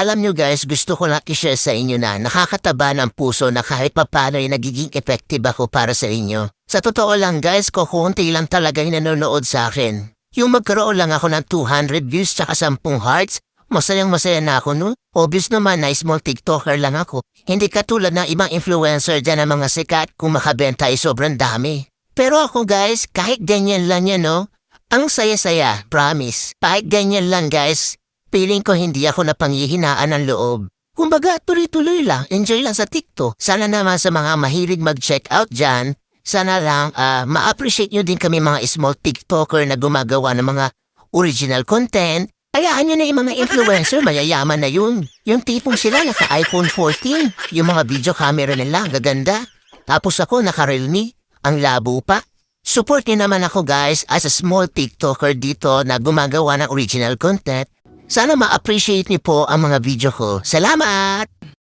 Alam nyo guys, gusto ko lang i-share sa inyo na nakakataba ng puso na kahit papano ay nagiging effective ako para sa inyo. Sa totoo lang guys, kukunti lang talaga yung nanonood sa akin. Yung magkaroon lang ako ng 200 views tsaka 10 hearts, masayang masaya na ako no? Obvious naman na small TikToker lang ako. Hindi katulad ng ibang influencer dyan ng mga sikat kung makabenta ay sobrang dami. Pero ako guys, kahit ganyan lang yan no? Ang saya-saya, promise. Kahit ganyan lang guys. Feeling ko hindi ako napanghihinaan ng loob. Kumbaga, tuloy-tuloy lang, enjoy lang sa TikTok. Sana naman sa mga mahilig mag-check out dyan, sana lang ma-appreciate nyo din kami mga small TikToker na gumagawa ng mga original content. Hayaan nyo na yung mga influencer, mayayaman na yun. Yung tipong sila naka-iPhone 14, yung mga video camera nila, gaganda. Tapos ako naka-Realme, ang labo pa. Support nyo naman ako guys as a small TikToker dito na gumagawa ng original content. Sana ma-appreciate niyo po ang mga video ko. Salamat!